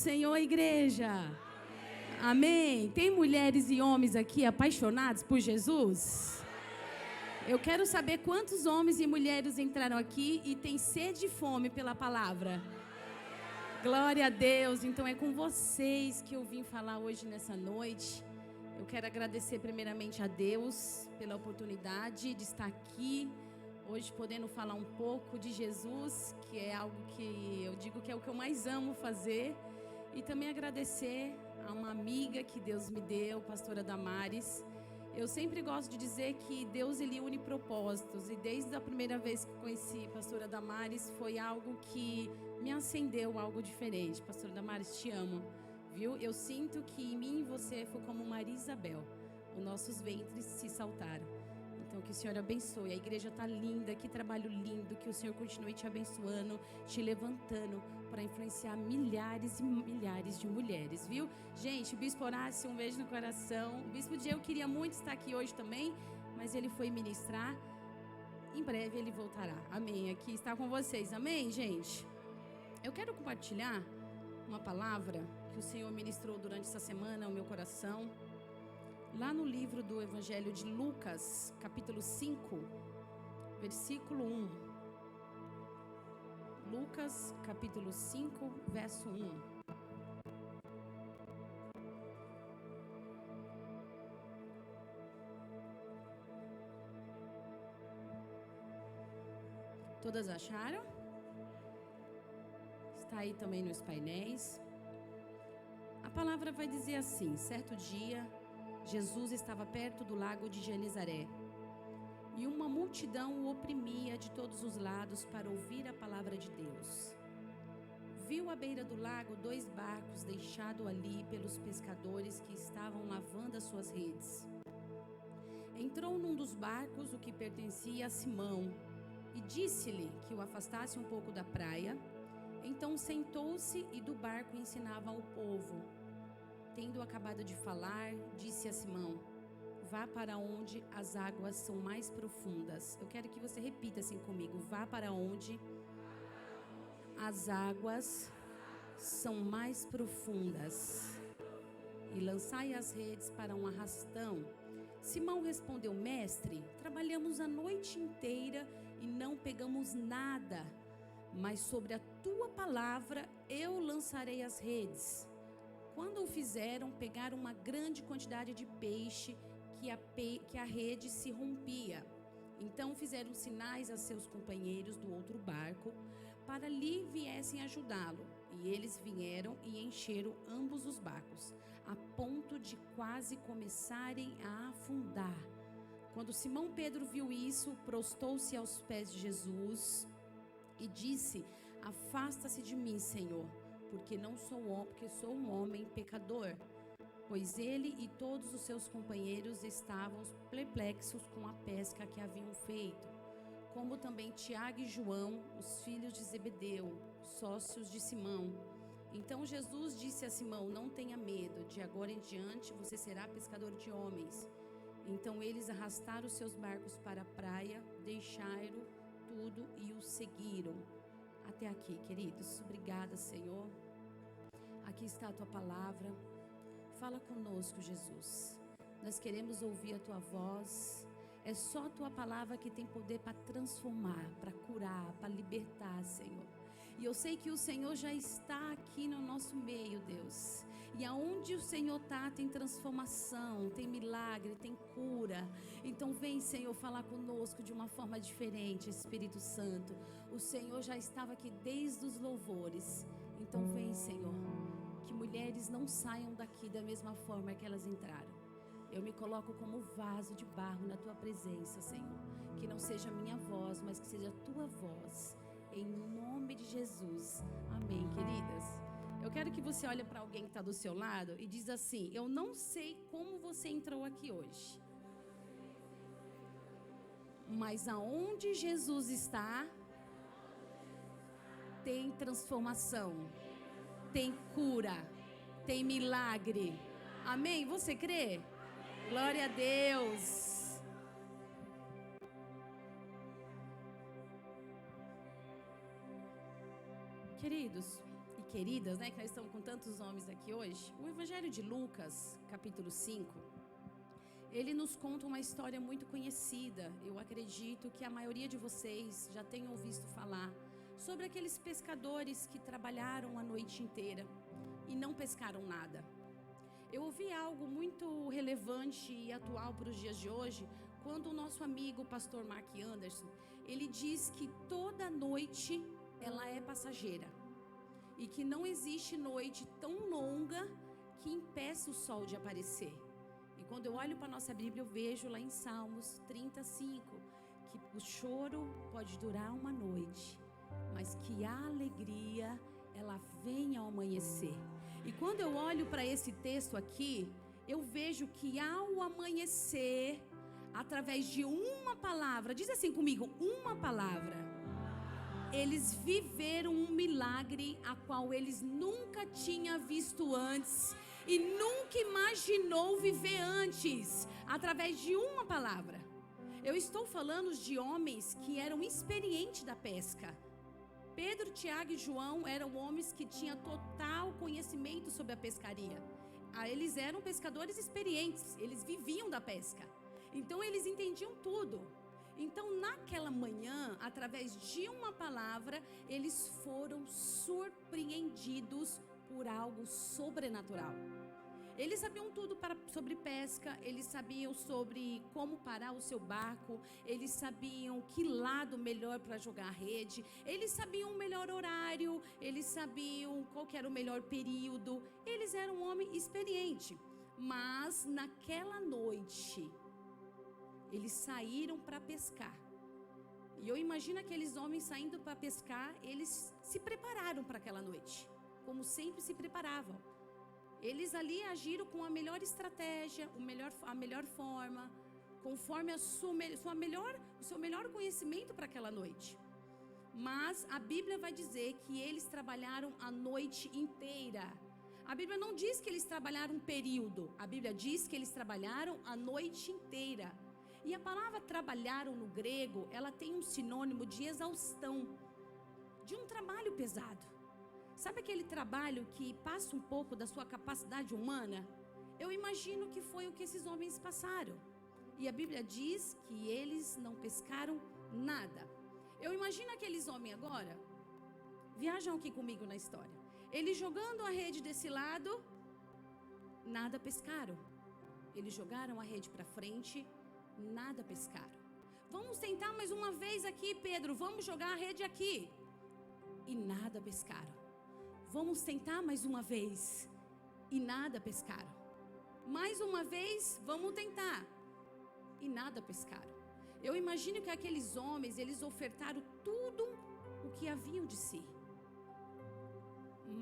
Senhor, igreja. Amém. Tem mulheres e homens aqui apaixonados por Jesus? Eu quero saber quantos homens e mulheres entraram aqui e têm sede e fome pela palavra. Glória a Deus. Então é com vocês que eu vim falar hoje nessa noite. Eu quero agradecer primeiramente a Deus pela oportunidade de estar aqui hoje podendo falar um pouco de Jesus, que é algo que eu digo que é o que eu mais amo fazer. E também agradecer a uma amiga que Deus me deu, pastora Damares. Eu sempre gosto de dizer que Deus, ele une propósitos. E desde a primeira vez que conheci a pastora Damares, foi algo que me acendeu, algo diferente. Pastora Damares, te amo, viu? Eu sinto que em mim e você foi como Maria Isabel. Os nossos ventres se saltaram. Então, que o Senhor abençoe. A igreja está linda, que trabalho lindo. Que o Senhor continue te abençoando, te levantando para influenciar milhares e milhares de mulheres, viu? Gente, o Bispo Horácio, um beijo no coração. O Bispo Diego queria muito estar aqui hoje também, mas ele foi ministrar. Em breve ele voltará. Amém. Aqui está com vocês. Amém, gente? Eu quero compartilhar uma palavra que o Senhor ministrou durante essa semana ao meu coração. Lá no livro do Evangelho de Lucas, capítulo 5, versículo 1. Lucas, capítulo 5, verso 1. Todas acharam? Está aí também nos painéis. A palavra vai dizer assim: certo dia, Jesus estava perto do lago de Genezaré, e uma multidão o oprimia de todos os lados para ouvir a palavra de Deus. Viu à beira do lago 2 barcos deixados ali pelos pescadores que estavam lavando as suas redes. Entrou num dos barcos, o que pertencia a Simão, e disse-lhe que o afastasse um pouco da praia. Então sentou-se e do barco ensinava ao povo. Tendo acabado de falar, disse a Simão: vá para onde as águas são mais profundas. Eu quero que você repita assim comigo: vá para onde as águas são mais profundas e lançai as redes para um arrastão. Simão respondeu: mestre, trabalhamos a noite inteira e não pegamos nada, mas sobre a tua palavra eu lançarei as redes. Quando o fizeram, pegaram uma grande quantidade de peixe que a rede se rompia. Então fizeram sinais a seus companheiros do outro barco para lhe viessem ajudá-lo. E eles vieram e encheram ambos os barcos, a ponto de quase começarem a afundar. Quando Simão Pedro viu isso, prostou-se aos pés de Jesus e disse: afasta-se de mim, Senhor, porque sou um homem pecador. Pois ele e todos os seus companheiros estavam perplexos com a pesca que haviam feito, como também Tiago e João, os filhos de Zebedeu, sócios de Simão. Então Jesus disse a Simão: não tenha medo, de agora em diante você será pescador de homens. Então eles arrastaram os seus barcos para a praia, deixaram tudo e o seguiram. Até aqui, queridos. Obrigada, Senhor. Aqui está a tua palavra. Fala conosco, Jesus. Nós queremos ouvir a tua voz. É só a tua palavra que tem poder para transformar, para curar, para libertar, Senhor. E eu sei que o Senhor já está aqui no nosso meio, Deus. E aonde o Senhor está, tem transformação, tem milagre, tem cura. Então vem, Senhor, falar conosco de uma forma diferente, Espírito Santo. O Senhor já estava aqui desde os louvores. Então vem, Senhor, que mulheres não saiam daqui da mesma forma que elas entraram. Eu me coloco como vaso de barro na tua presença, Senhor. Que não seja a minha voz, mas que seja a tua voz. Em nome de Jesus. Amém, queridas. Eu quero que você olhe para alguém que está do seu lado e diz assim: eu não sei como você entrou aqui hoje, mas aonde Jesus está, tem transformação, tem cura, tem milagre. Amém? Você crê? Glória a Deus. Queridos e queridas, né, que nós estamos com tantos homens aqui hoje. O Evangelho de Lucas, capítulo 5, ele nos conta uma história muito conhecida. Eu acredito que a maioria de vocês já tenham ouvido falar sobre aqueles pescadores que trabalharam a noite inteira e não pescaram nada. Eu ouvi algo muito relevante e atual para os dias de hoje, quando o nosso amigo, o pastor Mark Anderson, ele diz que toda noite ela é passageira e que não existe noite tão longa que impeça o sol de aparecer. E quando eu olho para a nossa Bíblia, eu vejo lá em Salmos 35 que o choro pode durar uma noite, mas que a alegria ela vem ao amanhecer. E quando eu olho para esse texto aqui, eu vejo que ao amanhecer, através de uma palavra, diz assim comigo, uma palavra, eles viveram um milagre a qual eles nunca tinham visto antes e nunca imaginou viver antes, através de uma palavra. Eu estou falando de homens que eram experientes da pesca. Pedro, Tiago e João eram homens que tinham total conhecimento sobre a pescaria. Eles eram pescadores experientes, eles viviam da pesca. Então eles entendiam tudo. Então naquela manhã, através de uma palavra, eles foram surpreendidos por algo sobrenatural. Eles sabiam tudo sobre pesca, eles sabiam sobre como parar o seu barco, eles sabiam que lado melhor para jogar a rede, eles sabiam o melhor horário, eles sabiam qual que era o melhor período. Eles eram um homem experiente, mas naquela noite, eles saíram para pescar. E eu imagino aqueles homens saindo para pescar, eles se prepararam para aquela noite, como sempre se preparavam. Eles ali agiram com a melhor estratégia, a melhor forma, conforme o seu melhor conhecimento para aquela noite. Mas a Bíblia vai dizer que eles trabalharam a noite inteira. A Bíblia não diz que eles trabalharam um período, a Bíblia diz que eles trabalharam a noite inteira. E a palavra trabalharam no grego, ela tem um sinônimo de exaustão, de um trabalho pesado. Sabe aquele trabalho que passa um pouco da sua capacidade humana? Eu imagino que foi o que esses homens passaram. E a Bíblia diz que eles não pescaram nada. Eu imagino aqueles homens agora, viajam aqui comigo na história. Eles jogando a rede desse lado, nada pescaram. Eles jogaram a rede para frente, nada pescaram. Vamos tentar mais uma vez aqui, Pedro, vamos jogar a rede aqui. E nada pescaram. Vamos tentar mais uma vez. E nada pescaram. Mais uma vez, vamos tentar. E nada pescaram. Eu imagino que aqueles homens, eles ofertaram tudo o que haviam de si.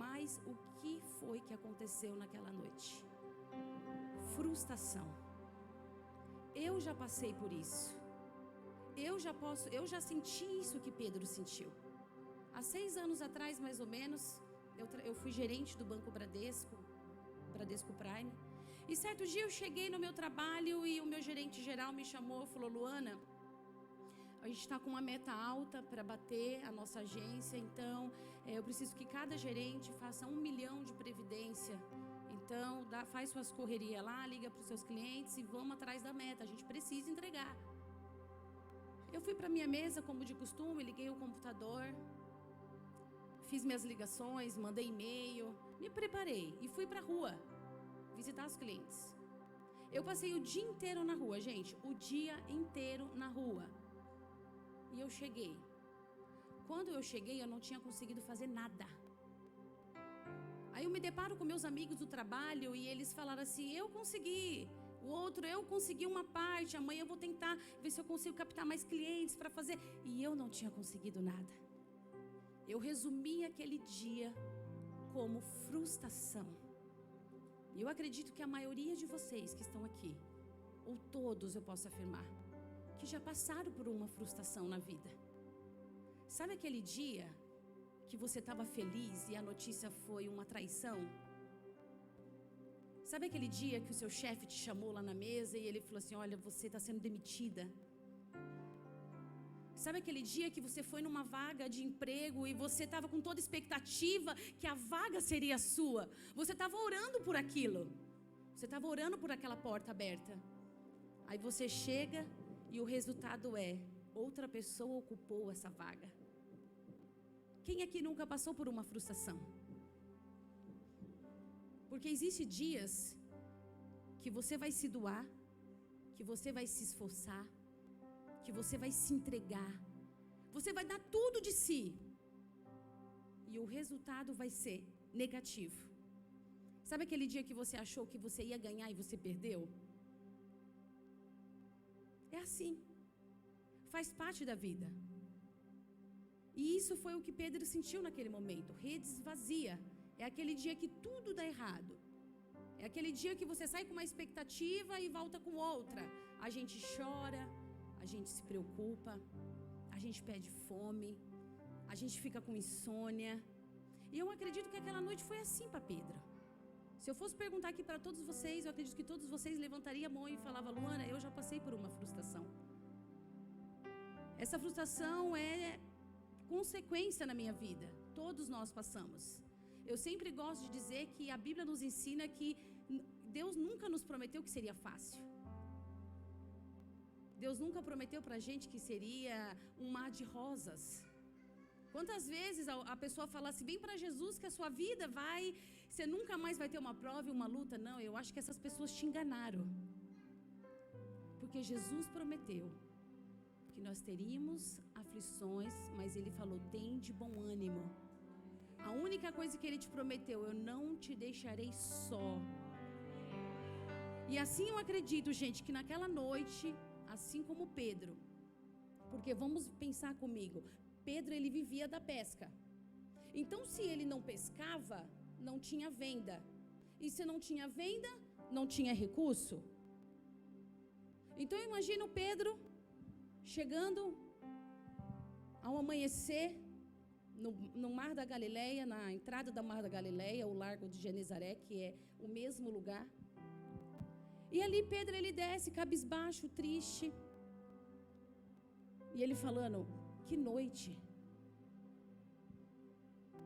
Mas o que foi que aconteceu naquela noite? Frustração. Eu já passei por isso. Eu já senti isso que Pedro sentiu. Há 6 anos atrás, mais ou menos, eu fui gerente do Banco Bradesco Prime. E certo dia eu cheguei no meu trabalho e o meu gerente geral me chamou e falou: Luana, a gente está com uma meta alta para bater a nossa agência, então eu preciso que cada gerente faça 1 milhão de previdência. Então faz suas correrias lá, liga para os seus clientes e vamos atrás da meta, a gente precisa entregar. Eu fui para minha mesa como de costume, liguei o computador, fiz minhas ligações, mandei e-mail, me preparei e fui para a rua visitar os clientes. Eu passei o dia inteiro na rua, gente, o dia inteiro na rua. E eu cheguei. Quando eu cheguei, eu não tinha conseguido fazer nada. Aí eu me deparo com meus amigos do trabalho e eles falaram assim: eu consegui. O outro, eu consegui uma parte, amanhã eu vou tentar ver se eu consigo captar mais clientes para fazer. E eu não tinha conseguido nada. Eu resumi aquele dia como frustração. E eu acredito que a maioria de vocês que estão aqui, ou todos eu posso afirmar, que já passaram por uma frustração na vida. Sabe aquele dia que você estava feliz e a notícia foi uma traição? Sabe aquele dia que o seu chefe te chamou lá na mesa e ele falou assim: olha, você está sendo demitida? Sabe aquele dia que você foi numa vaga de emprego e você estava com toda expectativa que a vaga seria sua? Você estava orando por aquilo. Você estava orando por aquela porta aberta. Aí você chega e o resultado é: outra pessoa ocupou essa vaga. Quem aqui nunca passou por uma frustração? Porque existem dias que você vai se doar, que você vai se esforçar, que você vai se entregar, você vai dar tudo de si, e o resultado vai ser negativo. Sabe aquele dia que você achou que você ia ganhar e você perdeu? É assim, faz parte da vida. E isso foi o que Pedro sentiu naquele momento. Redes vazia. É aquele dia que tudo dá errado. É aquele dia que você sai com uma expectativa e volta com outra. A gente chora, a gente se preocupa, a gente pede fome, a gente fica com insônia. E eu acredito que aquela noite foi assim para Pedro. Se eu fosse perguntar aqui para todos vocês, eu acredito que todos vocês levantariam a mão e falavam: Luana, eu já passei por uma frustração. Essa frustração é consequência na minha vida. Todos nós passamos. Eu sempre gosto de dizer que a Bíblia nos ensina que Deus nunca nos prometeu que seria fácil. Deus nunca prometeu para a gente que seria um mar de rosas. Quantas vezes a pessoa fala assim: vem para Jesus que a sua vida você nunca mais vai ter uma prova e uma luta. Não, eu acho que essas pessoas te enganaram. Porque Jesus prometeu que nós teríamos aflições, mas Ele falou: tem de bom ânimo. A única coisa que Ele te prometeu: eu não te deixarei só. E assim eu acredito, gente, que naquela noite, assim como Pedro, porque vamos pensar comigo, Pedro ele vivia da pesca. Então se ele não pescava, não tinha venda. E se não tinha venda, não tinha recurso. Então eu imagino Pedro chegando ao amanhecer no Mar da Galileia, na entrada do Mar da Galileia, o Largo de Genezaré, que é o mesmo lugar. E ali Pedro ele desce cabisbaixo, triste. E ele falando: que noite.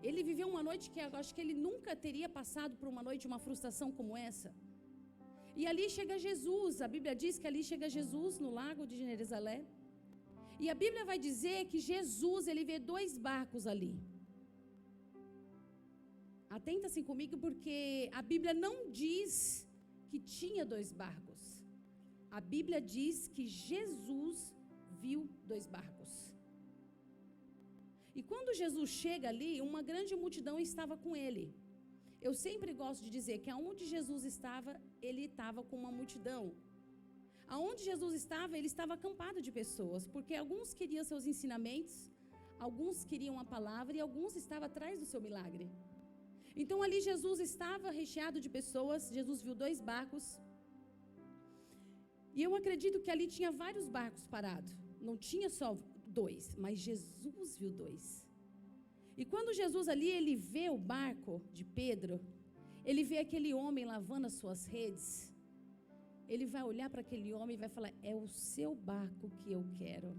Ele viveu uma noite que eu acho que ele nunca teria passado por uma noite, uma frustração como essa. E ali chega Jesus. A Bíblia diz que ali chega Jesus no Lago de Genezaré. E a Bíblia vai dizer que Jesus, ele vê 2 barcos ali. Atenta-se comigo, porque a Bíblia não diz que tinha 2 barcos. A Bíblia diz que Jesus viu 2 barcos. E quando Jesus chega ali, uma grande multidão estava com ele. Eu sempre gosto de dizer que aonde Jesus estava, ele estava com uma multidão. Aonde Jesus estava, ele estava acampado de pessoas, porque alguns queriam seus ensinamentos, alguns queriam a palavra e alguns estavam atrás do seu milagre. Então ali Jesus estava recheado de pessoas. Jesus viu 2 barcos. E eu acredito que ali tinha vários barcos parados. Não tinha só 2, mas Jesus viu 2. E quando Jesus ali, ele vê o barco de Pedro, ele vê aquele homem lavando as suas redes. Ele vai olhar para aquele homem e vai falar: é o seu barco que eu quero.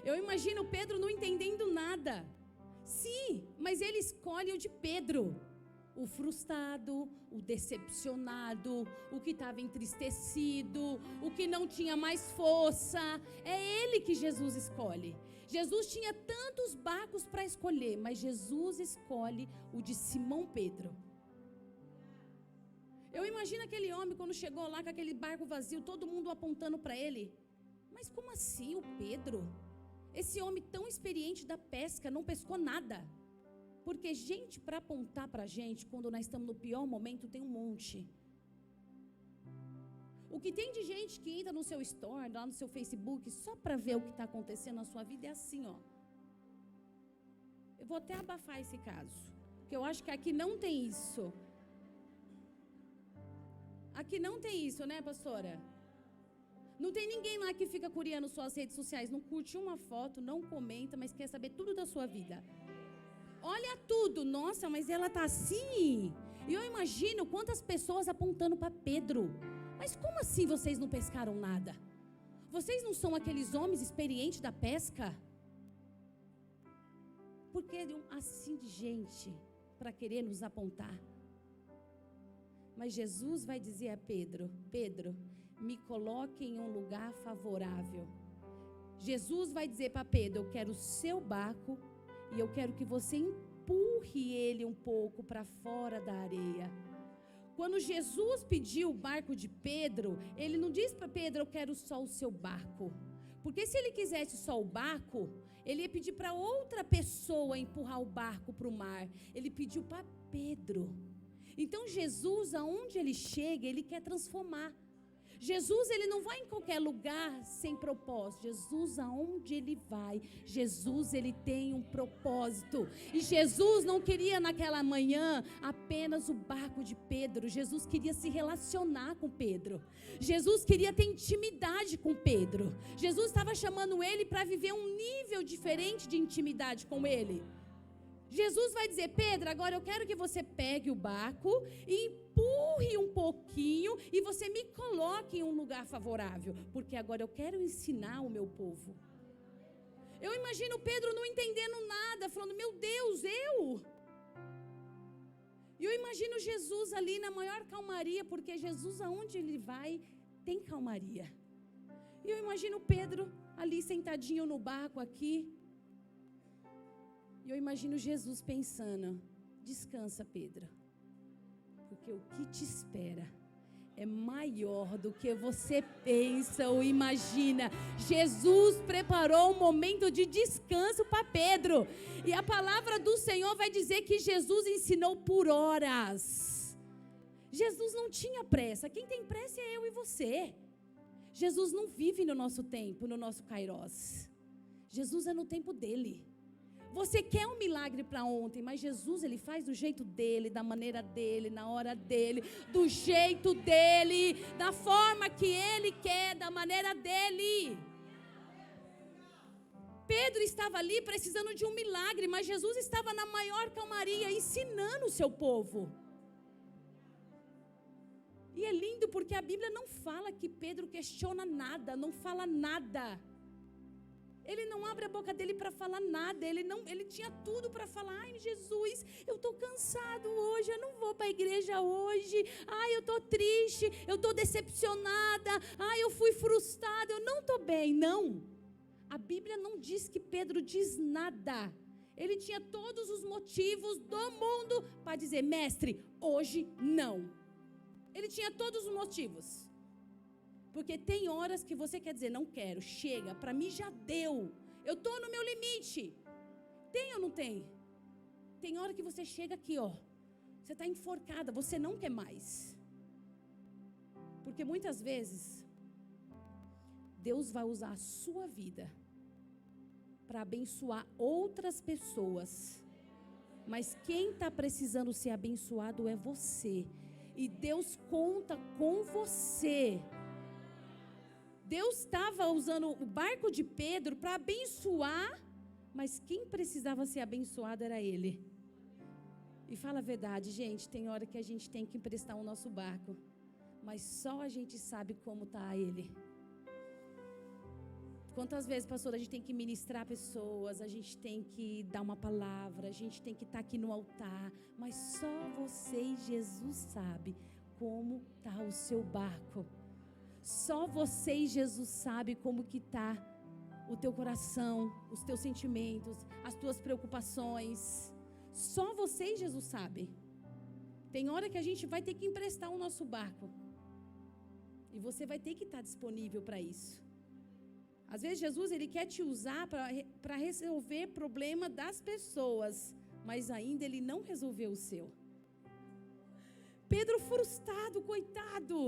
Eu imagino Pedro não entendendo nada. Sim, mas ele escolhe o de Pedro. O frustrado, o decepcionado, o que estava entristecido, o que não tinha mais força. É ele que Jesus escolhe. Jesus tinha tantos barcos para escolher, mas Jesus escolhe o de Simão Pedro. Eu imagino aquele homem quando chegou lá com aquele barco vazio, todo mundo apontando para ele. Mas como assim o Pedro? Esse homem tão experiente da pesca não pescou nada. Porque gente para apontar para a gente, quando nós estamos no pior momento, tem um monte. O que tem de gente que entra no seu story, lá no seu Facebook, só para ver o que está acontecendo na sua vida, é assim, ó. Eu vou até abafar esse caso, porque eu acho que aqui não tem isso. Aqui não tem isso, né, pastora? Não tem ninguém lá que fica curiando suas redes sociais, não curte uma foto, não comenta, mas quer saber tudo da sua vida. Olha tudo, nossa, mas ela tá assim. E eu imagino quantas pessoas apontando para Pedro. Mas como assim vocês não pescaram nada? Vocês não são aqueles homens experientes da pesca? Porque assim de gente para querer nos apontar. Mas Jesus vai dizer a Pedro: Pedro, me coloque em um lugar favorável. Jesus vai dizer para Pedro: eu quero o seu barco e eu quero que você empurre ele um pouco para fora da areia. Quando Jesus pediu o barco de Pedro, ele não disse para Pedro: eu quero só o seu barco. Porque se ele quisesse só o barco, ele ia pedir para outra pessoa empurrar o barco para o mar. Ele pediu para Pedro. Então Jesus, aonde ele chega, ele quer transformar. Jesus, ele não vai em qualquer lugar sem propósito. Jesus, aonde ele vai, Jesus, ele tem um propósito. E Jesus não queria naquela manhã apenas o barco de Pedro. Jesus queria se relacionar com Pedro. Jesus queria ter intimidade com Pedro. Jesus estava chamando ele para viver um nível diferente de intimidade com ele. Jesus vai dizer: Pedro, agora eu quero que você pegue o barco e empurre um pouquinho e você me coloque em um lugar favorável, porque agora eu quero ensinar o meu povo. Eu imagino Pedro não entendendo nada, falando: meu Deus, eu? E eu imagino Jesus ali na maior calmaria, porque Jesus, aonde ele vai, tem calmaria. E eu imagino Pedro ali sentadinho no barco aqui. E eu imagino Jesus pensando: descansa, Pedro, porque o que te espera é maior do que você pensa ou imagina. Jesus preparou um momento de descanso para Pedro. E a palavra do Senhor vai dizer que Jesus ensinou por horas. Jesus não tinha pressa. Quem tem pressa é eu e você. Jesus não vive no nosso tempo, no nosso kairos. Jesus é no tempo dele. Você quer um milagre para ontem, mas Jesus, ele faz do jeito dele, da maneira dele, na hora dele, do jeito dele, da forma que ele quer, da maneira dele. Pedro estava ali precisando de um milagre, mas Jesus estava na maior calmaria, ensinando o seu povo. E é lindo porque a Bíblia não fala que Pedro questiona nada, não fala nada. Ele não abre a boca dele para falar nada. Ele tinha tudo para falar. Ai, Jesus, eu estou cansado hoje, eu não vou para a igreja hoje. Ai, eu estou triste, eu estou decepcionada. Ai, eu fui frustrada, eu não estou bem. Não, a Bíblia não diz que Pedro diz nada. Ele tinha todos os motivos do mundo para dizer: mestre, hoje não. Ele tinha todos os motivos. Porque tem horas que você quer dizer: não quero, chega, para mim já deu. Eu estou no meu limite. Tem ou não tem? Tem hora que você chega aqui, ó. Você está enforcada, você não quer mais. Porque muitas vezes, Deus vai usar a sua vida para abençoar outras pessoas. Mas quem está precisando ser abençoado é você. E Deus conta com você. Deus estava usando o barco de Pedro para abençoar, mas quem precisava ser abençoado era ele. E fala a verdade, gente, tem hora que a gente tem que emprestar o nosso barco, mas só a gente sabe como está ele. Quantas vezes, pastor, a gente tem que ministrar pessoas, a gente tem que dar uma palavra, a gente tem que estar aqui no altar, mas só você e Jesus sabe como está o seu barco. Só você e Jesus sabe como que está o teu coração, os teus sentimentos, as tuas preocupações. Só você e Jesus sabe. Tem hora que a gente vai ter que emprestar o nosso barco. E você vai ter que estar disponível para isso. Às vezes Jesus, ele quer te usar para resolver problema das pessoas, mas ainda ele não resolveu o seu. Pedro frustrado, coitado.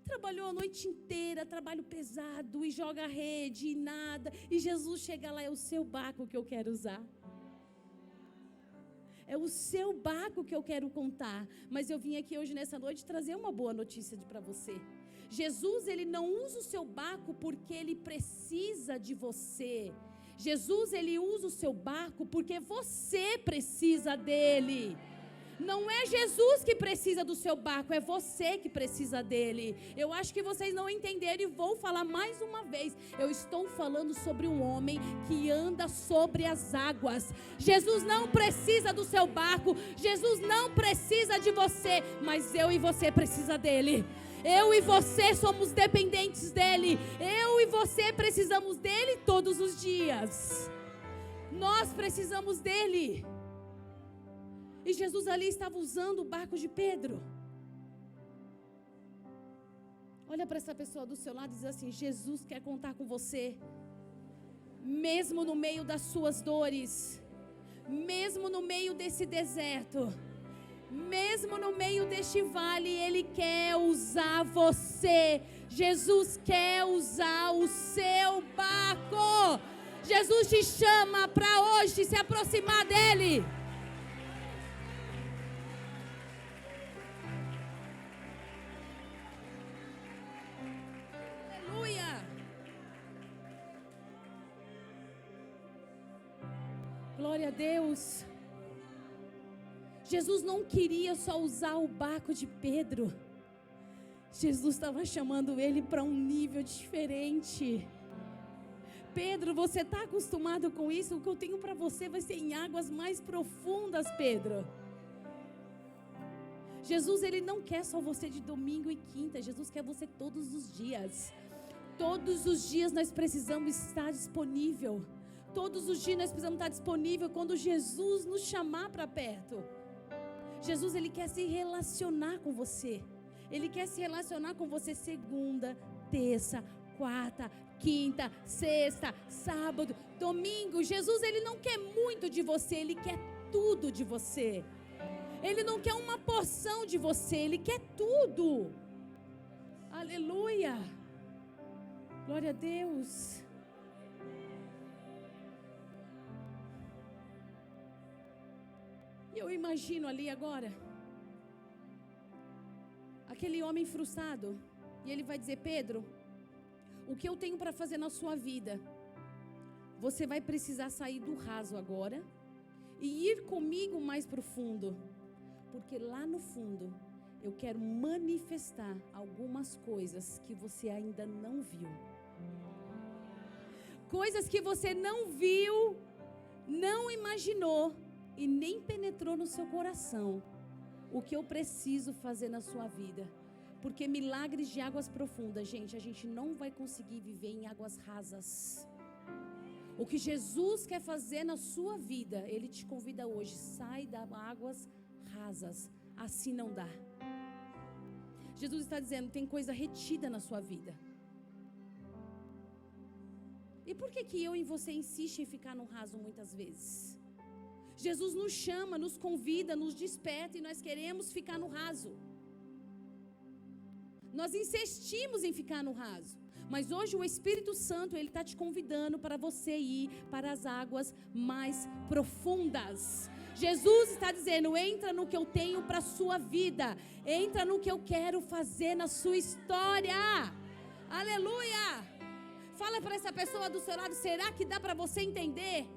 Trabalhou a noite inteira, trabalho pesado, e joga a rede, e nada. E Jesus chega lá: é o seu barco que eu quero usar. É o seu barco que eu quero contar. Mas eu vim aqui hoje nessa noite trazer uma boa notícia para você. Jesus, ele não usa o seu barco porque ele precisa de você. Jesus, ele usa o seu barco porque você precisa dele. Não é Jesus que precisa do seu barco, é você que precisa dele. Eu acho que vocês não entenderam e vou falar mais uma vez. Eu estou falando sobre um homem que anda sobre as águas. Jesus não precisa do seu barco, Jesus não precisa de você, mas eu e você precisa dele. Eu e você somos dependentes dele. Eu e você precisamos dele todos os dias. Nós precisamos dele. E Jesus ali estava usando o barco de Pedro. Olha para essa pessoa do seu lado e diz assim: Jesus quer contar com você. Mesmo no meio das suas dores. Mesmo no meio desse deserto. Mesmo no meio deste vale, Ele quer usar você. Jesus quer usar o seu barco. Jesus te chama para hoje se aproximar dEle. Glória a Deus. Jesus não queria só usar o barco de Pedro. Jesus estava chamando ele para um nível diferente. Pedro, você está acostumado com isso? O que eu tenho para você vai ser em águas mais profundas, Pedro. Jesus, Ele não quer só você de domingo e quinta. Jesus quer você todos os dias. Todos os dias nós precisamos estar disponível. Todos os dias nós precisamos estar disponível quando Jesus nos chamar para perto. Jesus, Ele quer se relacionar com você. Ele quer se relacionar com você segunda, terça, quarta, quinta, sexta, sábado, domingo. Jesus, Ele não quer muito de você, Ele quer tudo de você. Ele não quer uma porção de você, Ele quer tudo. Aleluia. Glória a Deus. E eu imagino ali agora aquele homem frustrado, e ele vai dizer: Pedro, o que eu tenho para fazer na sua vida? Você vai precisar sair do raso agora e ir comigo mais profundo, porque lá no fundo eu quero manifestar algumas coisas que você ainda não viu. Coisas que você não viu, não imaginou e nem penetrou no seu coração. O que eu preciso fazer na sua vida? Porque milagres de águas profundas, gente, a gente não vai conseguir viver em águas rasas. O que Jesus quer fazer na sua vida, Ele te convida hoje: sai das águas rasas, assim não dá. Jesus está dizendo: tem coisa retida na sua vida. E por que eu e você insiste em ficar no raso muitas vezes? Jesus nos chama, nos convida, nos desperta e nós queremos ficar no raso. Nós insistimos em ficar no raso. Mas hoje o Espírito Santo, Ele está te convidando para você ir para as águas mais profundas. Jesus está dizendo: entra no que eu tenho para a sua vida. Entra no que eu quero fazer na sua história. Aleluia! Fala para essa pessoa do seu lado: será que dá para você entender?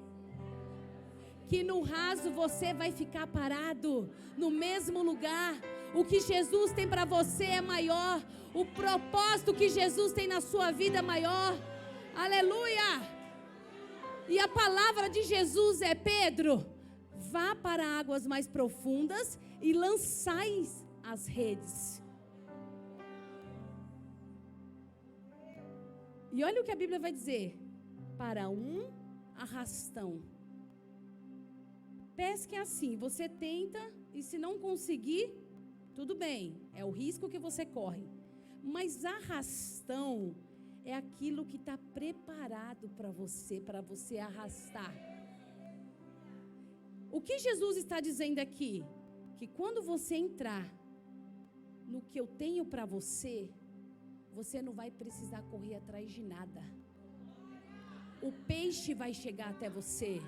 Que no raso você vai ficar parado, no mesmo lugar. O que Jesus tem para você é maior. O propósito que Jesus tem na sua vida é maior. Aleluia! E a palavra de Jesus é: Pedro, vá para águas mais profundas e lançais as redes. E olha o que a Bíblia vai dizer: para um arrastão. Pesca é assim, você tenta e se não conseguir, tudo bem, é o risco que você corre. Mas arrastão é aquilo que está preparado para você arrastar. O que Jesus está dizendo aqui? Que quando você entrar no que eu tenho para você, você não vai precisar correr atrás de nada. O peixe vai chegar até você.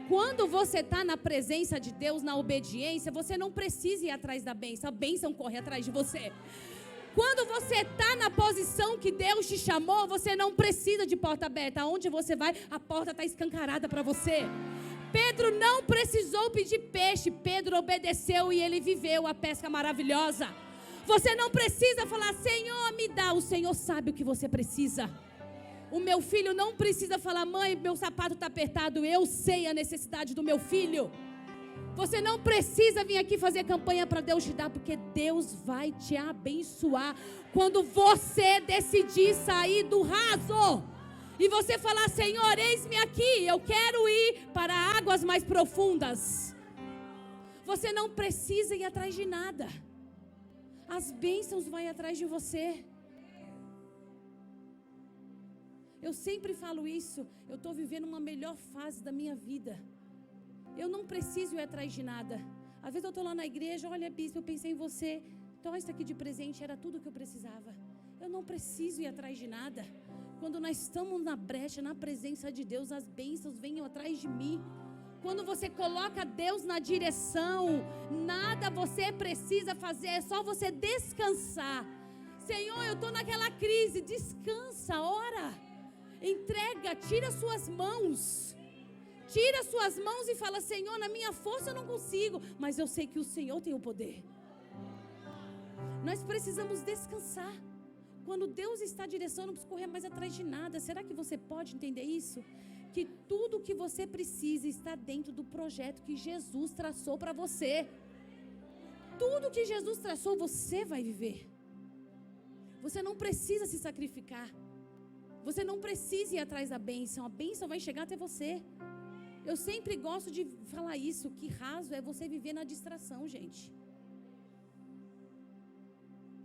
Quando você está na presença de Deus, na obediência, você não precisa ir atrás da bênção. A bênção corre atrás de você. Quando você está na posição que Deus te chamou, você não precisa de porta aberta. Aonde você vai, a porta está escancarada para você. Pedro não precisou pedir peixe. Pedro obedeceu e ele viveu a pesca maravilhosa. Você não precisa falar, Senhor, me dá. O Senhor sabe o que você precisa. O meu filho não precisa falar, mãe, meu sapato está apertado. Eu sei a necessidade do meu filho. Você não precisa vir aqui fazer campanha para Deus te dar, porque Deus vai te abençoar quando você decidir sair do raso. E você falar, Senhor, eis-me aqui, eu quero ir para águas mais profundas. Você não precisa ir atrás de nada. As bênçãos vão atrás de você. Eu sempre falo isso. Eu estou vivendo uma melhor fase da minha vida. Eu não preciso ir atrás de nada. Às vezes eu estou lá na igreja, olha, bispo, eu pensei em você. Então isso aqui de presente era tudo que eu precisava. Eu não preciso ir atrás de nada. Quando nós estamos na brecha, na presença de Deus, as bênçãos vêm atrás de mim. Quando você coloca Deus na direção, nada você precisa fazer, é só você descansar. Senhor, eu estou naquela crise, descansa, ora. Entrega, tira suas mãos. Tira suas mãos e fala, Senhor, na minha força eu não consigo, mas eu sei que o Senhor tem o poder. Nós precisamos descansar. Quando Deus está direcionando, não precisa correr mais atrás de nada. Será que você pode entender isso? Que tudo que você precisa está dentro do projeto que Jesus traçou para você. Tudo que Jesus traçou, você vai viver. Você não precisa se sacrificar. Você não precisa ir atrás da bênção. A bênção vai chegar até você. Eu sempre gosto de falar isso, que raso é você viver na distração, gente.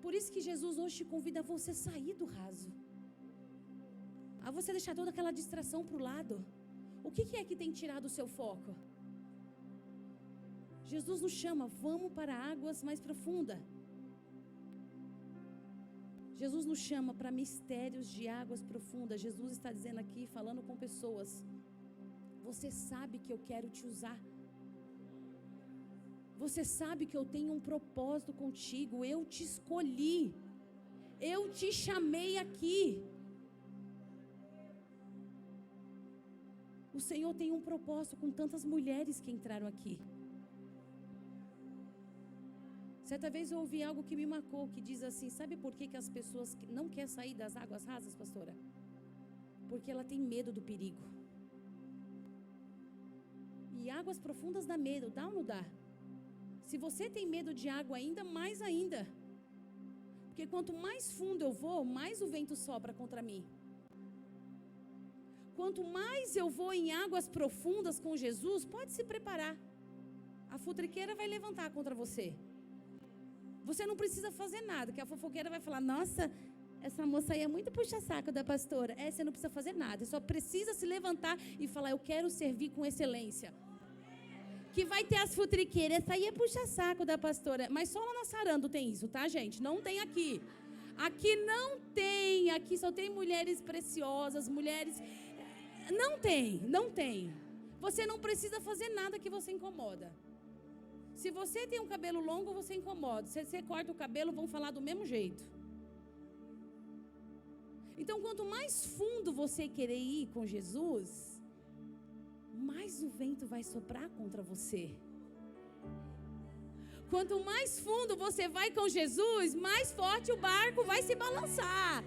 Por isso que Jesus hoje te convida a você sair do raso. A você deixar toda aquela distração para o lado. O que é que tem tirado o seu foco? Jesus nos chama, vamos para águas mais profundas. Jesus nos chama para mistérios de águas profundas. Jesus está dizendo aqui, falando com pessoas. Você sabe que eu quero te usar. Você sabe que eu tenho um propósito contigo. Eu te escolhi. Eu te chamei aqui. O Senhor tem um propósito com tantas mulheres que entraram aqui. Certa vez eu ouvi algo que me marcou, que diz assim, sabe por que as pessoas não querem sair das águas rasas, pastora? Porque ela tem medo do perigo. E águas profundas dá medo, dá ou não dá? Se você tem medo de água ainda, mais ainda. Porque quanto mais fundo eu vou, mais o vento sopra contra mim. Quanto mais eu vou em águas profundas com Jesus, pode se preparar. A futriqueira vai levantar contra você. Você não precisa fazer nada, que a fofoqueira vai falar, nossa, essa moça aí é muito puxa-saco da pastora. Você não precisa fazer nada, só precisa se levantar e falar, eu quero servir com excelência. Que vai ter as futriqueiras, essa aí é puxa-saco da pastora. Mas só lá na Sarando tem isso, tá, gente? Não tem aqui. Aqui não tem, aqui só tem mulheres preciosas, mulheres... Não tem. Você não precisa fazer nada que você incomoda. Se você tem um cabelo longo, você incomoda. Se você corta o cabelo, vão falar do mesmo jeito. Então, quanto mais fundo você querer ir com Jesus, mais o vento vai soprar contra você. Quanto mais fundo você vai com Jesus, mais forte o barco vai se balançar.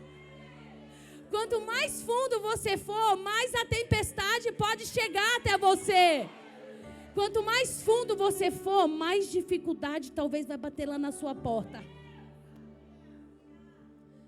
Quanto mais fundo você for, mais a tempestade pode chegar até você. Quanto mais fundo você for, mais dificuldade talvez vai bater lá na sua porta.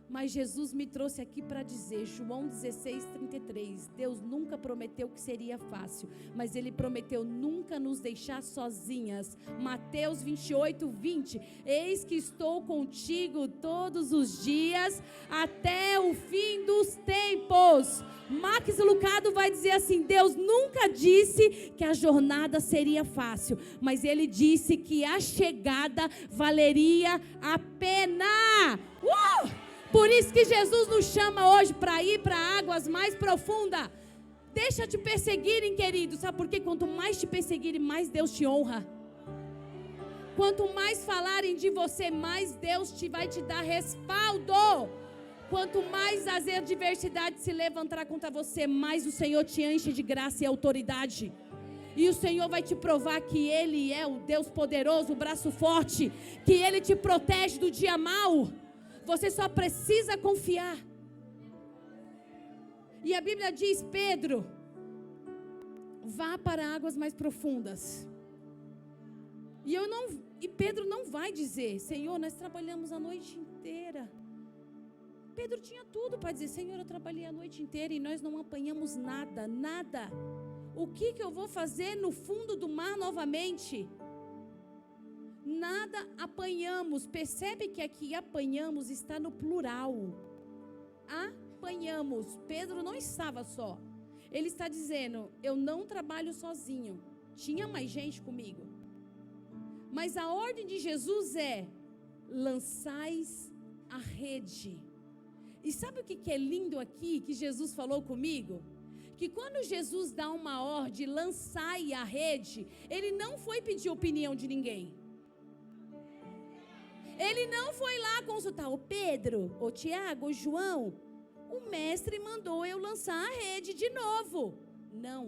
Mas Jesus me trouxe aqui para dizer, João 16:33, Deus nunca prometeu que seria fácil, mas Ele prometeu nunca nos deixar sozinhas. Mateus 28:20, eis que estou contigo todos os dias, até o fim dos tempos. Max Lucado vai dizer assim, Deus nunca disse que a jornada seria fácil, mas Ele disse que a chegada valeria a pena. Por isso que Jesus nos chama hoje para ir para águas mais profundas. Deixa te perseguirem, querido. Sabe por quê? Quanto mais te perseguirem, mais Deus te honra. Quanto mais falarem de você, mais Deus vai te dar respaldo. Quanto mais as adversidades se levantar contra você, mais o Senhor te enche de graça e autoridade. E o Senhor vai te provar que Ele é o Deus poderoso, o braço forte, que Ele te protege do dia mau. Você só precisa confiar. E a Bíblia diz, Pedro, vá para águas mais profundas. E Pedro não vai dizer, Senhor, nós trabalhamos a noite inteira. Pedro tinha tudo para dizer, Senhor, eu trabalhei a noite inteira e nós não apanhamos nada, nada. O que eu vou fazer no fundo do mar novamente? Nada apanhamos. Percebe que aqui apanhamos está no plural. Apanhamos. Pedro não estava só. Ele está dizendo, eu não trabalho sozinho. Tinha mais gente comigo. Mas a ordem de Jesus é, lançais a rede. E sabe o que é lindo aqui, que Jesus falou comigo? Que quando Jesus dá uma ordem, lançai a rede, Ele não foi pedir opinião de ninguém. Ele não foi lá consultar o Pedro, o Tiago, o João. O mestre mandou eu lançar a rede de novo. Não.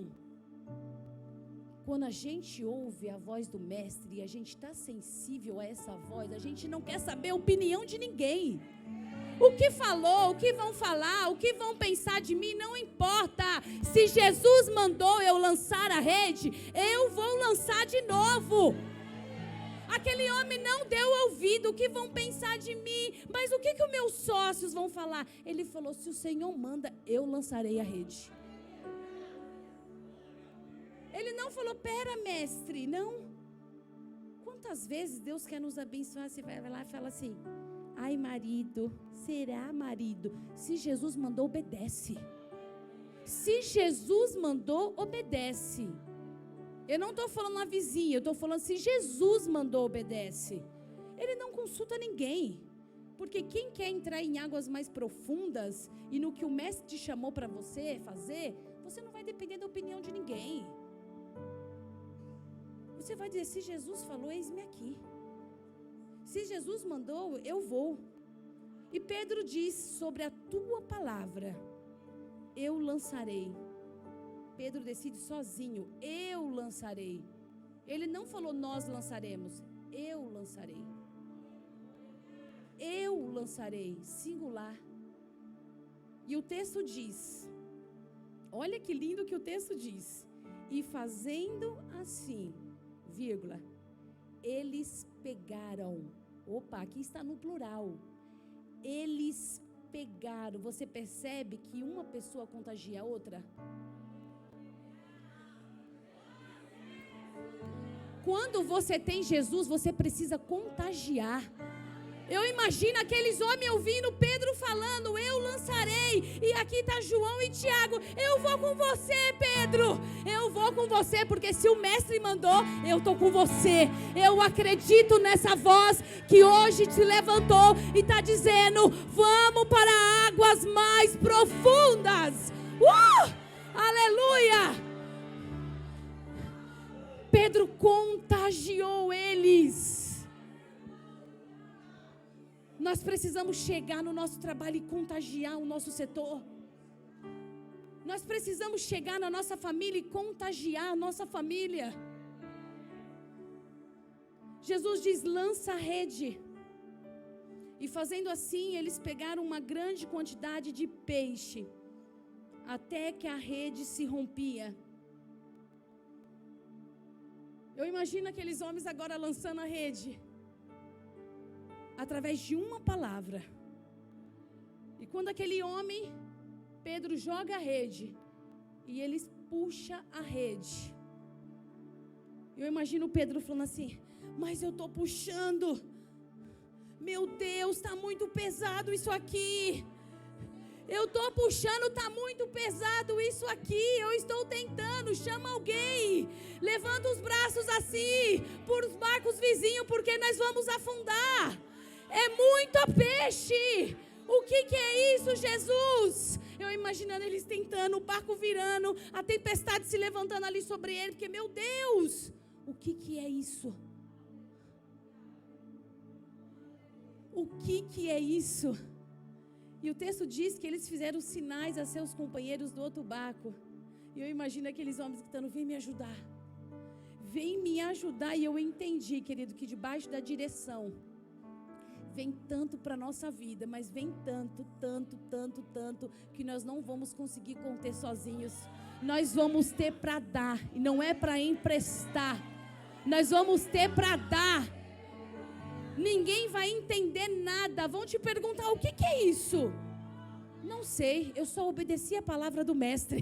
Quando a gente ouve a voz do mestre e a gente está sensível a essa voz, a gente não quer saber a opinião de ninguém. O que falou, o que vão falar, o que vão pensar de mim, não importa. Se Jesus mandou eu lançar a rede, eu vou lançar de novo. Aquele homem não deu ouvido, o que vão pensar de mim, mas o que os meus sócios vão falar? Ele falou, se o Senhor manda, eu lançarei a rede. Ele não falou, pera mestre, não. Quantas vezes Deus quer nos abençoar, você vai lá e fala assim, ai marido, será marido? Se Jesus mandou, obedece. Se Jesus mandou, obedece. Eu não estou falando uma vizinha, eu estou falando se Jesus mandou, obedece. Ele não consulta ninguém. Porque quem quer entrar em águas mais profundas e no que o mestre te chamou para você fazer, você não vai depender da opinião de ninguém. Você vai dizer, se Jesus falou, eis-me aqui. Se Jesus mandou, eu vou. E Pedro diz, sobre a tua palavra, eu lançarei. Pedro decide sozinho, eu lançarei. Ele não falou, nós lançaremos, eu lançarei. Eu lançarei, singular. E o texto diz, olha que lindo que o texto diz. E fazendo assim, vírgula, eles pegaram. Opa, aqui está no plural. Eles pegaram. Você percebe que uma pessoa contagia a outra? Quando você tem Jesus, você precisa contagiar. Eu imagino aqueles homens ouvindo Pedro falando, eu lançarei. E aqui está João e Tiago, eu vou com você, Pedro. Eu vou com você, porque se o mestre mandou, eu estou com você. Eu acredito nessa voz que hoje te levantou e está dizendo, vamos para águas mais profundas. Aleluia! Pedro contagiou eles. Nós precisamos chegar no nosso trabalho e contagiar o nosso setor. Nós precisamos chegar na nossa família e contagiar a nossa família. Jesus diz, lança a rede. E fazendo assim, eles pegaram uma grande quantidade de peixe, até que a rede se rompia. Eu imagino aqueles homens agora lançando a rede, através de uma palavra. E quando aquele homem, Pedro, joga a rede, e eles puxam a rede. Eu imagino Pedro falando assim, mas eu estou puxando. Meu Deus, está muito pesado isso aqui. Eu estou puxando, está muito pesado isso aqui. Eu estou tentando, chama alguém. Levanta os braços assim, por os barcos vizinhos, porque nós vamos afundar. É muito peixe. O que é isso, Jesus? Eu imaginando eles tentando, o barco virando, a tempestade se levantando ali sobre ele, porque, meu Deus, o que é isso? O que é isso? E o texto diz que eles fizeram sinais a seus companheiros do outro barco. E eu imagino aqueles homens gritando, vem me ajudar. vem me ajudar. E eu entendi, querido, que debaixo da direção vem tanto para a nossa vida, mas vem tanto, que nós não vamos conseguir conter sozinhos. Nós vamos ter para dar, e não é para emprestar. Nós vamos ter para dar. Ninguém vai entender nada. Vão te perguntar: o que é isso? Não sei, eu só obedeci a palavra do mestre.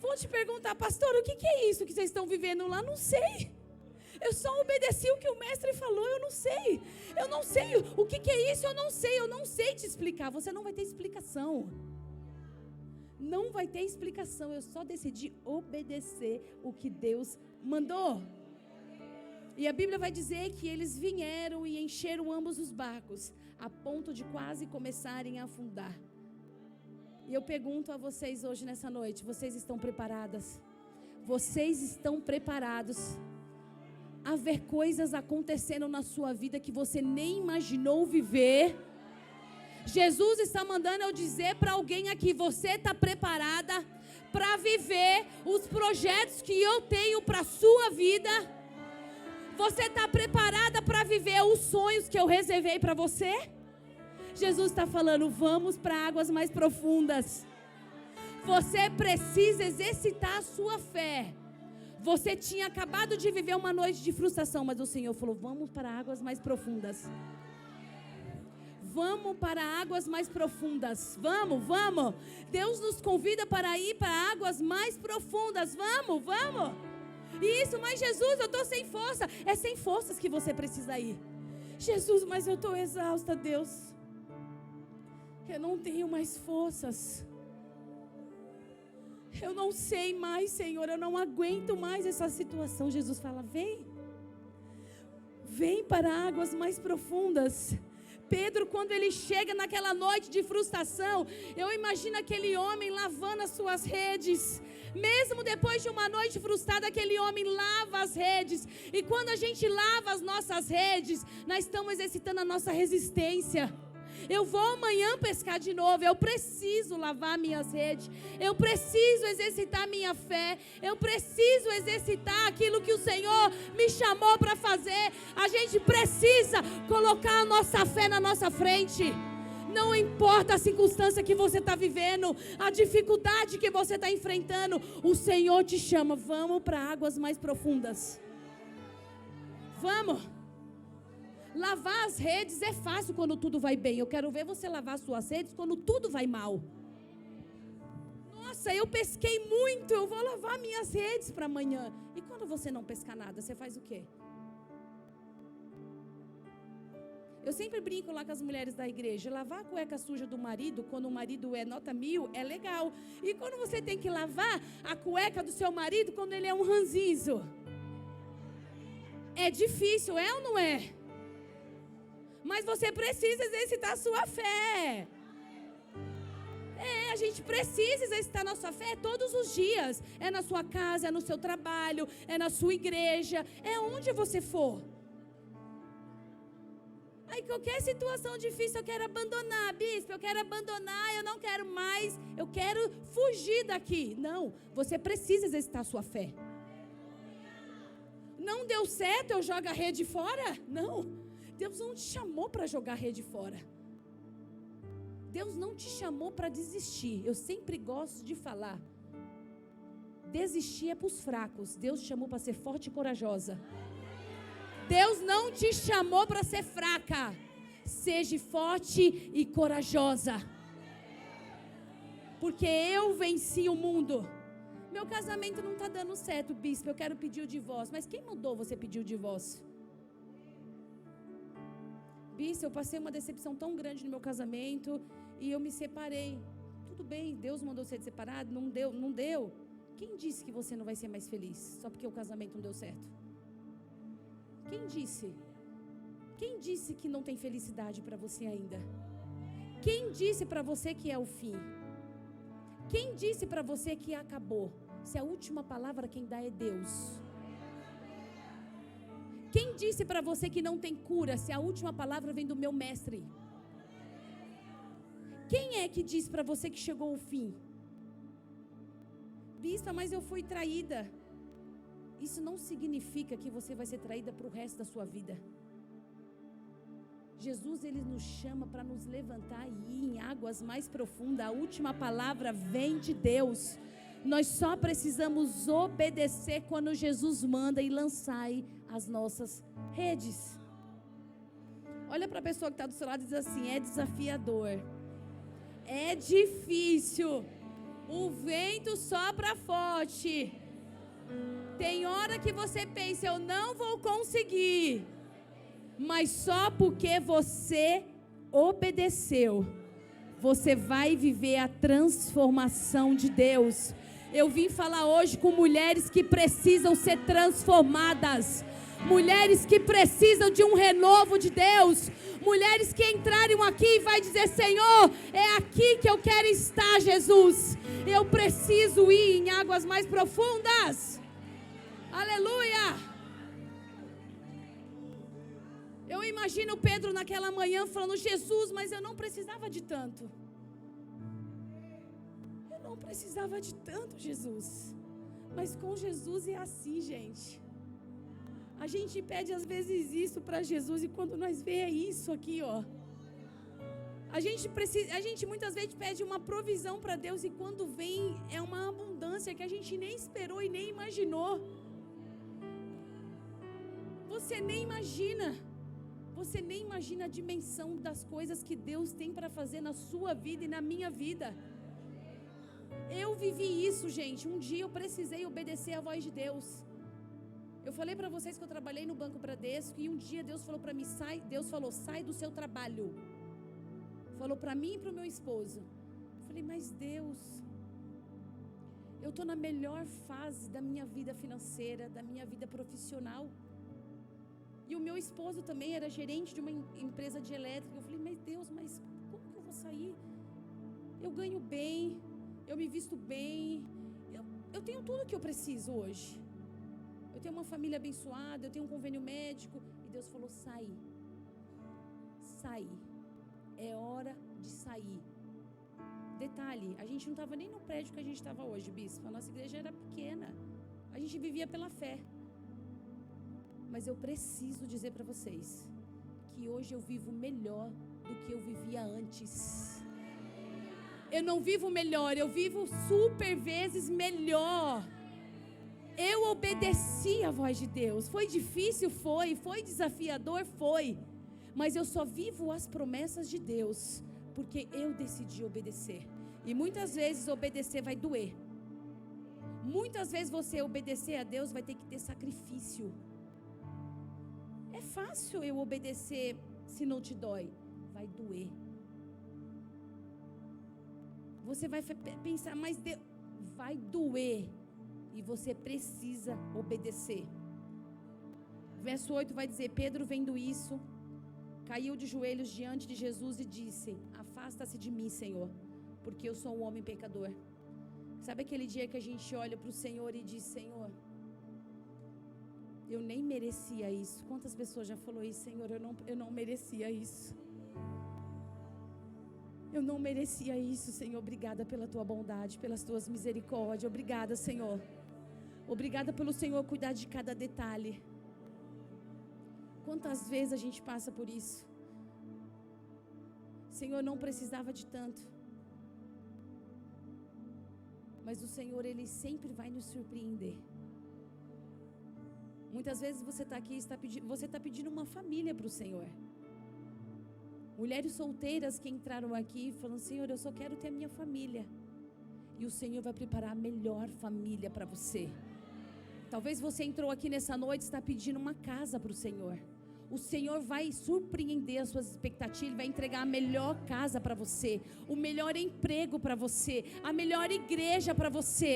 Vão te perguntar: pastor, o que é isso que vocês estão vivendo lá? Não sei. Eu só obedeci o que o mestre falou. Eu não sei o que é isso. Eu não sei te explicar. Você não vai ter explicação. Não vai ter explicação. Eu só decidi obedecer o que Deus mandou. E a Bíblia vai dizer que eles vieram e encheram ambos os barcos, a ponto de quase começarem a afundar. E eu pergunto a vocês hoje nessa noite: vocês estão preparadas? Vocês estão preparados a ver coisas acontecendo na sua vida que você nem imaginou viver? Jesus está mandando eu dizer para alguém aqui: você está preparada para viver os projetos que eu tenho para a sua vida? Você está preparada para viver os sonhos que eu reservei para você? Jesus está falando: vamos para águas mais profundas. Você precisa exercitar a sua fé. Você tinha acabado de viver uma noite de frustração, mas o Senhor falou: vamos para águas mais profundas. Vamos para águas mais profundas. Vamos. Deus nos convida para ir para águas mais profundas. Vamos. Isso, mas Jesus, eu estou sem força. É sem forças que você precisa ir. Jesus, mas eu estou exausta, Deus. Eu não tenho mais forças. Eu não sei mais, Senhor. Eu não aguento mais essa situação. Jesus fala: vem para águas mais profundas. Pedro, quando ele chega naquela noite de frustração, eu imagino aquele homem lavando as suas redes. Mesmo depois de uma noite frustrada, aquele homem lava as redes. E quando a gente lava as nossas redes, nós estamos exercitando a nossa resistência. Eu vou amanhã pescar de novo. Eu preciso lavar minhas redes. Eu preciso exercitar minha fé. Eu preciso exercitar aquilo que o Senhor me chamou para fazer. A gente precisa colocar a nossa fé na nossa frente. Não importa a circunstância que você está vivendo, a dificuldade que você está enfrentando, o Senhor te chama: vamos para águas mais profundas. Vamos. Lavar as redes é fácil quando tudo vai bem. Eu quero ver você lavar suas redes quando tudo vai mal. Nossa, eu pesquei muito, eu vou lavar minhas redes para amanhã. E quando você não pescar nada, você faz o quê? Eu sempre brinco lá com as mulheres da igreja: lavar a cueca suja do marido, quando o marido é nota 1000, é legal. E quando você tem que lavar a cueca do seu marido, quando ele é um ranzinzo? É difícil, é ou não é? Mas você precisa exercitar a sua fé. A gente precisa exercitar a nossa fé todos os dias. É na sua casa, é no seu trabalho, é na sua igreja, é onde você for. Aí qualquer situação difícil eu quero abandonar, bispo, eu quero abandonar, eu não quero mais, eu quero fugir daqui. Não, você precisa exercitar a sua fé. Não deu certo, eu jogo a rede fora? Não, Deus não te chamou para jogar a rede fora. Deus não te chamou para desistir. Eu sempre gosto de falar: desistir é para os fracos. Deus te chamou para ser forte e corajosa. Deus não te chamou para ser fraca. Seja forte e corajosa. Porque eu venci o mundo. Meu casamento não está dando certo, bispo. Eu quero pedir o divórcio. Mas quem mandou você pedir o divórcio? Bispo, eu passei uma decepção tão grande no meu casamento e eu me separei. Tudo bem, Deus mandou ser separado, não deu. Quem disse que você não vai ser mais feliz só porque o casamento não deu certo? Quem disse? Quem disse que não tem felicidade para você ainda? Quem disse para você que é o fim? Quem disse para você que acabou? Se a última palavra quem dá é Deus. Quem disse para você que não tem cura, se a última palavra vem do meu mestre? Quem é que disse para você que chegou o fim? Bispa, mas eu fui traída. isso não significa que você vai ser traída para o resto da sua vida. Jesus, Ele nos chama para nos levantar e ir em águas mais profundas. A última palavra vem de Deus. Nós só precisamos obedecer quando Jesus manda e lançar as nossas redes. Olha para a pessoa que está do seu lado e diz assim: é desafiador, é difícil, o vento sopra forte. Tem hora que você pensa: eu não vou conseguir. Mas só porque você obedeceu, você vai viver a transformação de Deus. Eu vim falar hoje com mulheres que precisam ser transformadas, mulheres que precisam de um renovo de Deus, mulheres que entrarem aqui e vai dizer: Senhor, é aqui que eu quero estar, Jesus. Eu preciso ir em águas mais profundas. Aleluia! Eu imagino Pedro naquela manhã falando: Jesus, mas eu não precisava de tanto. Eu não precisava de tanto, Jesus. Mas com Jesus é assim, gente. A gente pede às vezes isso para Jesus e quando nós vê é isso aqui, ó. A gente muitas vezes pede uma provisão para Deus e quando vem é uma abundância que a gente nem esperou e nem imaginou. Você nem imagina. Você nem imagina a dimensão das coisas que Deus tem para fazer na sua vida e na minha vida. Eu vivi isso, gente. Um dia eu precisei obedecer à voz de Deus. Eu falei para vocês que eu trabalhei no Banco Bradesco e um dia Deus falou para mim: Deus falou: sai do seu trabalho. Falou para mim e para o meu esposo. Eu falei: mas Deus, eu estou na melhor fase da minha vida financeira, da minha vida profissional. E o meu esposo também era gerente de uma empresa de elétrica. Eu falei: mas Deus, mas como que eu vou sair? Eu ganho bem, eu me visto bem, eu tenho tudo que eu preciso hoje. Eu tenho uma família abençoada, eu tenho um convênio médico. E Deus falou: sai. Sai. É hora de sair. Detalhe, a gente não estava nem no prédio que a gente estava hoje, bispo. A nossa igreja era pequena. A gente vivia pela fé. Mas eu preciso dizer para vocês que hoje eu vivo melhor do que eu vivia antes. Eu não vivo melhor, eu vivo super vezes melhor. Eu obedeci a voz de Deus. Foi difícil? Foi desafiador? Foi. Mas eu só vivo as promessas de Deus porque eu decidi obedecer. E muitas vezes obedecer vai doer. Muitas vezes você obedecer a Deus vai ter que ter sacrifício. É fácil eu obedecer se não te dói. Vai doer. Você vai pensar: mas Deus, vai doer. E você precisa obedecer. Verso 8 vai dizer: Pedro, vendo isso, caiu de joelhos diante de Jesus e disse: afasta-se de mim, Senhor, porque eu sou um homem pecador. Sabe aquele dia que a gente olha para o Senhor e diz: Senhor, eu nem merecia isso. Quantas pessoas já falou isso? Senhor, eu não merecia isso. Eu não merecia isso, Senhor. Obrigada pela tua bondade, pelas tuas misericórdias. Obrigada, Senhor. Obrigada pelo Senhor cuidar de cada detalhe. Quantas vezes a gente passa por isso? Senhor, não precisava de tanto. Mas o Senhor, Ele sempre vai nos surpreender. Muitas vezes você está aqui e você está pedindo uma família para o Senhor. Mulheres solteiras que entraram aqui falando: Senhor, eu só quero ter a minha família. E o Senhor vai preparar a melhor família para você. Talvez você entrou aqui nessa noite e está pedindo uma casa para o Senhor. O Senhor vai surpreender as suas expectativas. Ele vai entregar a melhor casa para você, o melhor emprego para você, a melhor igreja para você.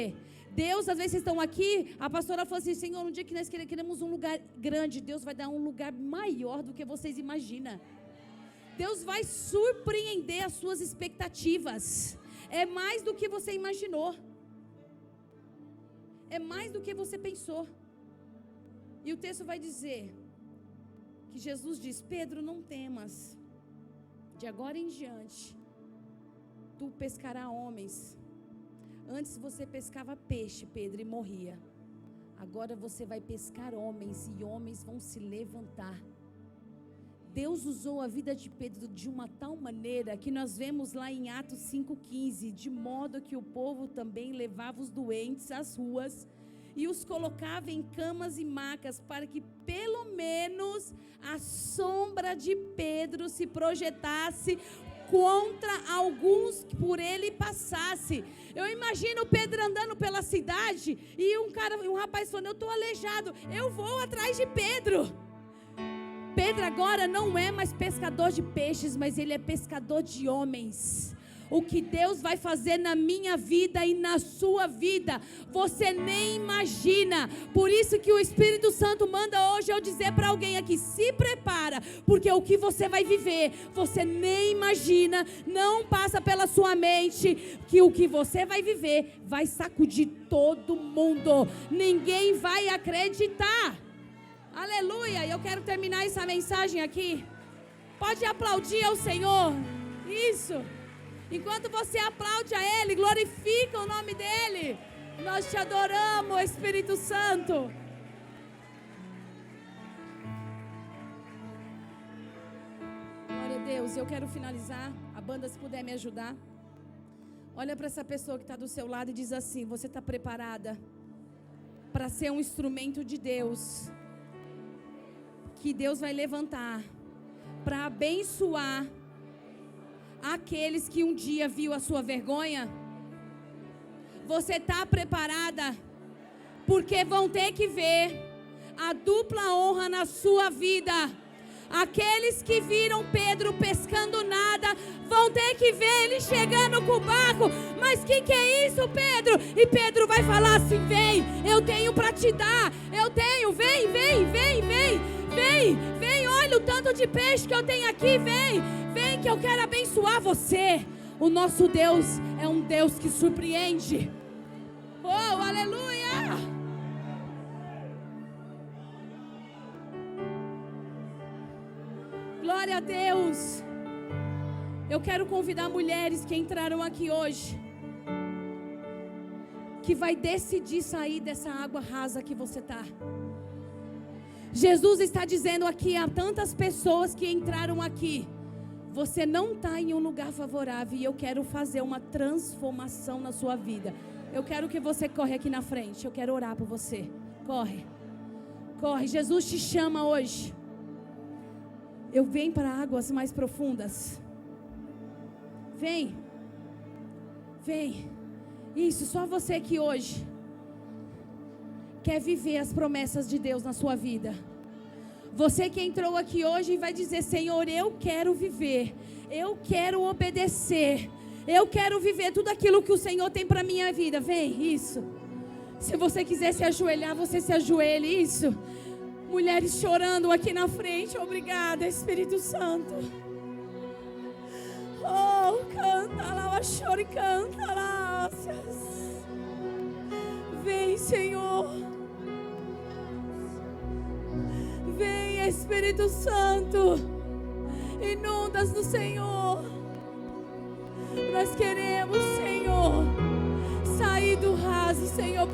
Deus, às vezes vocês estão aqui, a pastora falou assim: Senhor, um dia que nós queremos um lugar grande, Deus vai dar um lugar maior do que vocês imaginam. Deus vai surpreender as suas expectativas. É mais do que você imaginou. É mais do que você pensou. E o texto vai dizer que Jesus diz: Pedro, não temas. De agora em diante, tu pescarás homens. Antes você pescava peixe, Pedro, e morria. Agora você vai pescar homens e homens vão se levantar. Deus usou a vida de Pedro de uma tal maneira que nós vemos lá em Atos 5,15, de modo que o povo também levava os doentes às ruas e os colocava em camas e macas, para que pelo menos a sombra de Pedro se projetasse contra alguns que por ele passasse. Eu imagino Pedro andando pela cidade e um rapaz falando: eu estou aleijado, eu vou atrás de Pedro. Pedro agora não é mais pescador de peixes, mas ele é pescador de homens. O que Deus vai fazer na minha vida e na sua vida, você nem imagina. Por isso que o Espírito Santo manda hoje eu dizer para alguém aqui: se prepara, porque o que você vai viver, você nem imagina, não passa pela sua mente, que o que você vai viver vai sacudir todo mundo. Ninguém vai acreditar. Aleluia. Eu quero terminar essa mensagem aqui. Pode aplaudir ao Senhor. Isso. Enquanto você aplaude a Ele, glorifica o nome dEle. Nós te adoramos, Espírito Santo. Glória a Deus. Eu quero finalizar. A banda, se puder me ajudar. Olha para essa pessoa que está do seu lado e diz assim: você está preparada para ser um instrumento de Deus, que Deus vai levantar para abençoar aqueles que um dia viu a sua vergonha? Você está preparada? Porque vão ter que ver a dupla honra na sua vida. Aqueles que viram Pedro pescando nada vão ter que ver ele chegando com o barco. Mas que é isso, Pedro? E Pedro vai falar assim: vem, eu tenho para te dar. Eu tenho, vem, olha o tanto de peixe que eu tenho aqui, vem que eu quero abençoar você. O nosso Deus é um Deus que surpreende. Oh, aleluia! Glória a Deus. Eu quero convidar mulheres que entraram aqui hoje, que vai decidir sair dessa água rasa que você está. Jesus está dizendo aqui a tantas pessoas que entraram aqui: você não está em um lugar favorável e eu quero fazer uma transformação na sua vida. Eu quero que você corre aqui na frente. Eu quero orar por você. Corre. Jesus te chama hoje. Eu venho para águas mais profundas. Vem. Isso, só você que hoje quer viver as promessas de Deus na sua vida. Você que entrou aqui hoje e vai dizer: Senhor, eu quero viver, eu quero obedecer, eu quero viver tudo aquilo que o Senhor tem para minha vida. Vem, isso. Se você quiser se ajoelhar, você se ajoelhe, isso. Mulheres chorando aqui na frente. Obrigada, Espírito Santo. Oh, canta lá, chora e canta lá. Vem, Senhor. Vem, Espírito Santo. Inundas do Senhor. Nós queremos, Senhor, sair do raso, Senhor.